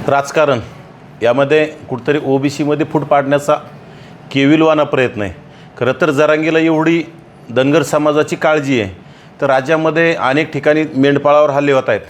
राजकारण यामध्ये कुठेतरी ओबीसीमध्ये फूट पाडण्याचा केविलवाना प्रयत्न आहे। खरं तर जरांगीला एवढी धनगर समाजाची काळजी आहे तर राज्यामध्ये अनेक ठिकाणी मेंढपाळावर हल्ले होत आहेत।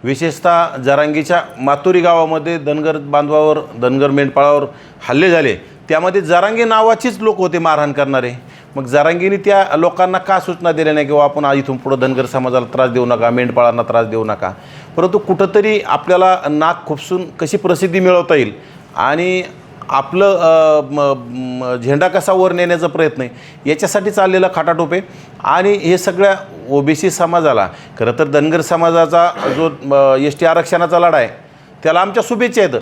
विशेषतः जरांगीच्या मातुरी गावामध्ये धनगर बांधवावर धनगर मेंढपाळावर हल्ले झाले, त्यामध्ये जरांगी नावाचीच लोक होते मारहाण करणारे। मग जरांगीने त्या लोकांना का सूचना दिल्या नाही किंवा आपण इथून पुढे धनगर समाजाला त्रास देऊ नका, मेंढपाळांना त्रास देऊ नका, परंतु कुठंतरी आपल्याला नाक खुपसून कशी प्रसिद्धी मिळवता येईल आणि आपलं झेंडा कसा वर नेण्याचा प्रयत्न आहे याच्यासाठी चाललेला खटाटोप आहे। आणि हे सगळ्या ओबीसी समाजाला खरं तर धनगर समाजाचा जो एस टी आरक्षणाचा लढा आहे त्याला आमच्या शुभेच्छा आहेत,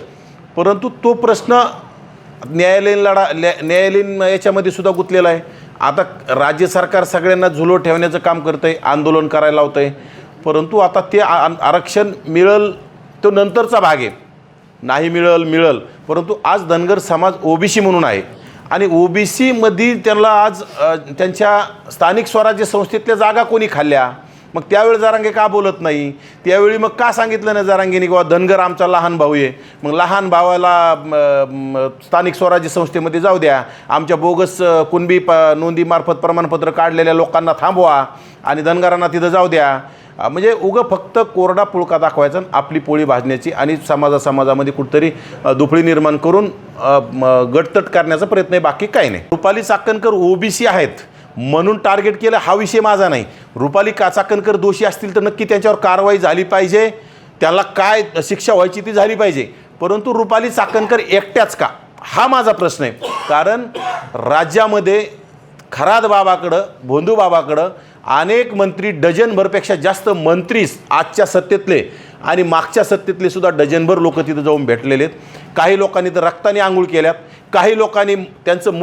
परंतु तो प्रश्न न्यायालयीन याच्यामध्ये सुद्धा गुंतलेला आहे। आता राज्य सरकार सगळ्यांना झुलवत ठेवण्याचं काम करतं आहे, आंदोलन करायला लावतं आहे, परंतु आता ते आरक्षण मिळेल तो नंतरचा भाग आहे। नाही मिळेल परंतु आज धनगर समाज ओबीसी म्हणून आहे आणि ओबीसीमध्ये त्यांना आज त्यांच्या स्थानिक स्वराज्य संस्थेतल्या जागा कोणी खाल्ल्या, मग त्यावेळी जरांगे का बोलत नाही? त्यावेळी मग का सांगितलं नाही जरांगेने किंवा धनगर आमचा लहान भाऊ आहे, मग लहान भावाला स्थानिक स्वराज्य संस्थेमध्ये जाऊ द्या, आमच्या बोगस कुणबी नोंदीमार्फत प्रमाणपत्र काढलेल्या लोकांना थांबवा आणि धनगरांना तिथं जाऊ द्या। म्हणजे उगं फक्त कोरडा पुळका दाखवायचा, आपली पोळी भाजण्याची आणि समाजामध्ये कुठंतरी दुफळी निर्माण करून गटतट करण्याचा प्रयत्न आहे, बाकी काही नाही। रुपाली चाकणकर ओबीसी आहेत म्हणून टार्गेट केलं हा विषय माझा नाही। रुपाली चाकणकर दोषी असतील तर नक्की त्यांच्यावर कारवाई झाली पाहिजे, त्याला काय शिक्षा व्हायची ती झाली पाहिजे, परंतु रुपाली चाकणकर एकट्याच का हा माझा प्रश्न आहे। कारण राज्यामध्ये खराद बाबाकडं भोंदू बाबाकडं अनेक मंत्री, डझनभरपेक्षा जास्त मंत्री आजच्या सत्तेतले आणि मागच्या सत्तेतले सुद्धा डझनभर लोक तिथं जाऊन भेटलेले आहेत। काही लोकांनी तर रक्ताने आंघोळ केल्यात, काही लोकांनी त्यांचं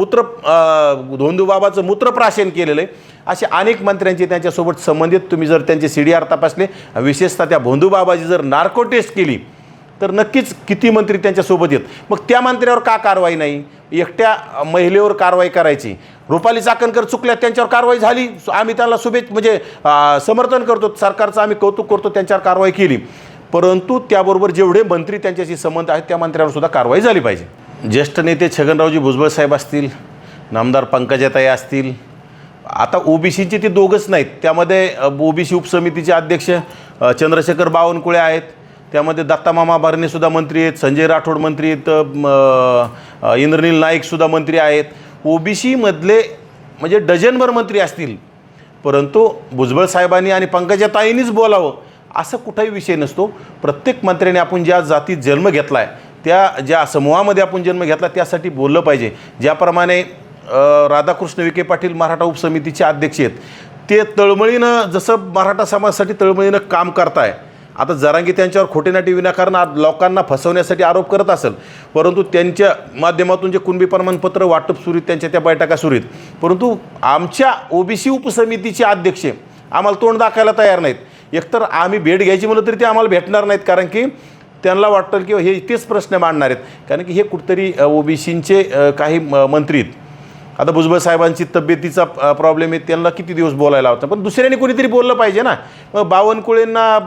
भोंदू बाबाचं मूत्रप्राशन केलेलं आहे। असे अनेक मंत्र्यांचे त्यांच्यासोबत संबंधित तुम्ही जर त्यांचे CDR तपासले, विशेषतः त्या भोंदू बाबाची जर नार्को टेस्ट केली तर नक्कीच किती मंत्री त्यांच्यासोबत आहेत। मग त्या मंत्र्यावर का कारवाई नाही? एकट्या महिलेवर कारवाई करायची। रुपाली चाकणकर चुकल्या, त्यांच्यावर कारवाई झाली, आम्ही त्याला म्हणजे समर्थन करतो, सरकारचं आम्ही कौतुक करतो, त्यांच्यावर कारवाई केली, परंतु त्याबरोबर जेवढे मंत्री त्यांच्याशी संबंध आहेत त्या मंत्र्यांवर सुद्धा कारवाई झाली पाहिजे। ज्येष्ठ नेते छगनरावजी भुजबळ साहेब असतील, नामदार पंकजाताई असतील, आता ओबीसीचे ते दोघंच नाहीत, त्यामध्ये ओबीसी उपसमितीचे अध्यक्ष चंद्रशेखर बावनकुळे आहेत, त्यामध्ये दत्तामामा बारणेसुद्धा मंत्री आहेत, संजय राठोड मंत्री आहेत, इंद्रनील नाईकसुद्धा मंत्री आहेत। ओबीसीमधले म्हणजे डझनभर मंत्री असतील, परंतु भुजबळ साहेबांनी आणि पंकजाताईंनीच बोलावं असं कुठलाही विषय नसतो। प्रत्येक मंत्र्याने आपण ज्या जातीत जन्म घेतला आहे, त्या ज्या समूहामध्ये आपण जन्म घेतला त्यासाठी बोललं पाहिजे। ज्याप्रमाणे राधाकृष्ण विखे पाटील मराठा उपसमितीचे अध्यक्ष आहेत, ते तळमळीनं जसं मराठा समाजासाठी तळमळीनं काम करताय। आता जरांगी त्यांच्यावर खोटेनाटी विनाकारण लोकांना फसवण्यासाठी आरोप करत असेल, परंतु त्यांच्या माध्यमातून जे कुणबी प्रमाणपत्र वाटप सुरू आहेत, त्यांच्या त्या बैठका सुरू आहेत, परंतु आमच्या ओबीसी उपसमितीचे अध्यक्ष आम्हाला तोंड दाखवायला तयार नाहीत। एकतर आम्ही भेट घ्यायची म्हणलं तरी ते आम्हाला भेटणार नाहीत, कारण की त्यांना वाटतं की हे तेच प्रश्न मांडणार आहेत, कारण की हे कुठंतरी ओबीसींचे काही मंत्री आहेत। आता भुजबळ साहेबांची तब्येतीचा प्रॉब्लेम आहे, त्यांना किती दिवस बोलायला होता, पण दुसऱ्याने कोणीतरी बोललं पाहिजे ना। मग बावनकुळेंना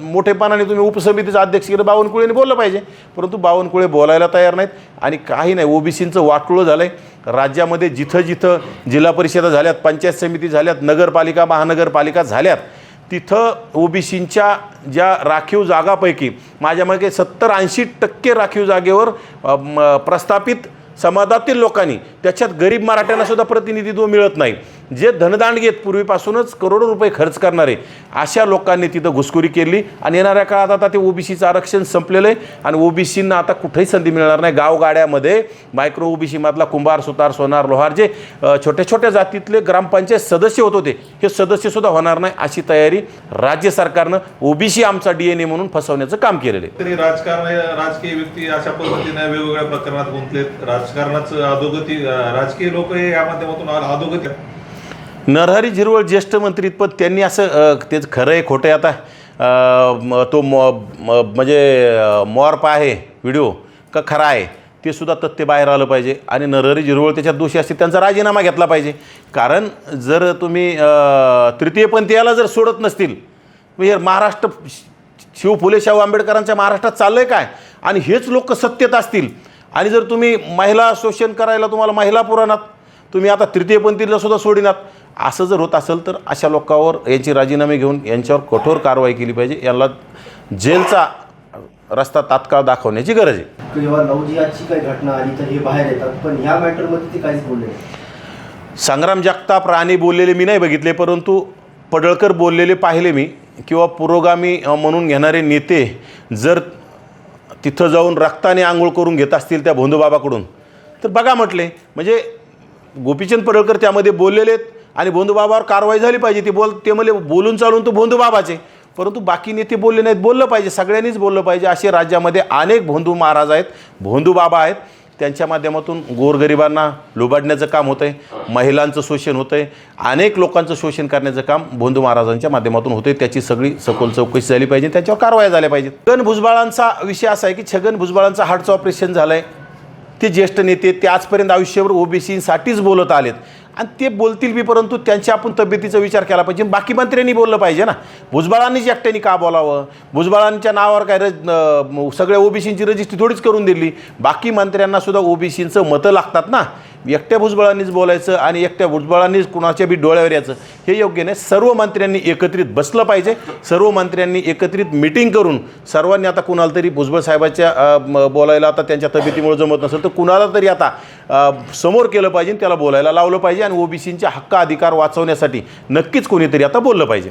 मोठेपणाने तुम्ही उपसमितीचा अध्यक्ष केलं, बावनकुळेंनी बोललं पाहिजे, परंतु बावनकुळे बोलायला तयार नाहीत आणि काही नाही। ओबीसींचं वाटोळं झालं आहे राज्यामध्ये। जिथं जिथं जिल्हा परिषदा झाल्यात, पंचायत समिती झाल्यात, नगरपालिका महानगरपालिका झाल्यात, तिथं ओबीसींच्या ज्या राखीव जागापैकी माझ्या मागे 70-80% राखीव जागेवर प्रस्थापित समाजातील लोकांनी, त्याच्यात गरीब मराठ्यांना सुद्धा प्रतिनिधित्व मिळत नाही। जे धनदांडगेत पूर्वीपासूनच करोडो रुपये खर्च करणारे अशा लोकांनी तिथं घुसखोरी केली आणि येणाऱ्या काळात आता ते ओबीसीचं आरक्षण संपलेलं आहे आणि ओबीसींना आता कुठेही संधी मिळणार नाही। गावगाड्यामध्ये मायक्रो ओबीसीमधला कुंभार, सुतार, सोनार, लोहार जे छोट्या छोट्या जातीतले ग्रामपंचायत सदस्य होत होते, हे सदस्यसुद्धा होणार नाही अशी तयारी राज्य सरकारनं ओबीसी आमचा DNA म्हणून फसवण्याचं काम केलेलं आहे। तरी राजकीय व्यक्ती अशा पद्धतीने वेगवेगळ्या प्रकरणात गुंतलेत, राजकारणाचं अधोगती, राजकीय लोक या माध्यमातून अधोगती। नरहरी झिरवळ ज्येष्ठ मंत्री, पण त्यांनी असं तेच खरं आहे खोटं आहे आता तो म्हणजे मॉर्प आहे व्हिडिओ का खरा आहे ते सुद्धा तथ्य बाहेर आलं पाहिजे आणि नरहरी झिरवळ त्याच्यात दोषी असतील त्यांचा राजीनामा घेतला पाहिजे। कारण जर तुम्ही तृतीयपंथीयाला जर सोडत नसतील, म्हणजे महाराष्ट्र शिव फुले शाहू आंबेडकरांच्या महाराष्ट्रात चाललं आहे काय? आणि हेच लोक सत्तेत असतील आणि जर तुम्ही महिला शोषण करायला तुम्हाला महिला पुराणात तुम्ही आता तृतीयपंथीला सुद्धा सोडिनात, असं जर होत असेल तर अशा लोकांवर यांचे राजीनामे घेऊन यांच्यावर कठोर कारवाई केली पाहिजे. यांना जेलचा रस्ता तात्काळ दाखवण्याची गरज आहे. जेव्हा नवजियाची काही घटना आली तर हे बाहेर येतात, पण ह्या मॅटरमध्ये ते काहीच बोलले नाही. संग्राम जगताप राणे बोललेले मी नाही बघितले, परंतु पडळकर बोललेले पाहिले मी, किंवा पुरोगामी म्हणून घेणारे नेते जर तिथं जाऊन रक्ताने आंघोळ करून घेत असतील त्या भोंदूबाबाकडून तर बघा म्हटले. म्हणजे गोपीचंद पडळकर त्यामध्ये बोललेले आहेत आणि भोंदूबाबावर कारवाई झाली पाहिजे. ते म्हणले बोलून चालून तो भोंदूबाबाचे, परंतु बाकी नेते बोलले नाहीत. बोललं पाहिजे, सगळ्यांनीच बोललं पाहिजे. असे राज्यामध्ये अनेक भोंदू महाराज आहेत, भोंदूबाबा आहेत. त्यांच्या माध्यमातून गोरगरिबांना लुबाडण्याचं काम होतं आहे, महिलांचं शोषण होतं आहे, अनेक लोकांचं शोषण करण्याचं काम भोंदू महाराजांच्या माध्यमातून होतं आहे. त्याची सगळी सखोल चौकशी झाली पाहिजे, त्याच्यावर कारवाया झाल्या पाहिजेत. छगन भुजबळांचा विषय असा आहे की छगन भुजबळांचं हार्टचं ऑपरेशन झालं आहे. ते ज्येष्ठ नेते, ते आजपर्यंत आयुष्यभर ओबीसीसाठीच बोलत आलेत आणि ते बोलतील बी, परंतु त्यांच्या आपण तब्येतीचा विचार केला पाहिजे. बाकी मंत्र्यांनी बोललं पाहिजे ना. भुजबळांनीच एकट्याने का बोलावं? भुजबळांच्या नावावर काय सगळ्या ओबीसींची रजिस्ट्री थोडीच करून दिली. बाकी मंत्र्यांना सुद्धा ओबीसींचं मतं लागतात ना. एकट्या भुजबळांनीच बोलायचं आणि एकट्या भुजबळांनीच कुणाच्या बी डोळ्यावर यायचं हे योग्य नाही. सर्व मंत्र्यांनी एकत्रित बसलं पाहिजे. सर्व मंत्र्यांनी एकत्रित मिटिंग करून सर्वांनी आता कुणाला तरी भुजबळ साहेबाच्या बोलायला आता त्यांच्या तब्येतीमुळे जमत नसेल तर कुणाला तरी आता समोर केलं पाहिजे, त्याला बोलायला लावलं पाहिजे आणि ओबीसींचे हक्क अधिकार वाचवण्यासाठी नक्कीच कोणीतरी आता बोललं पाहिजे.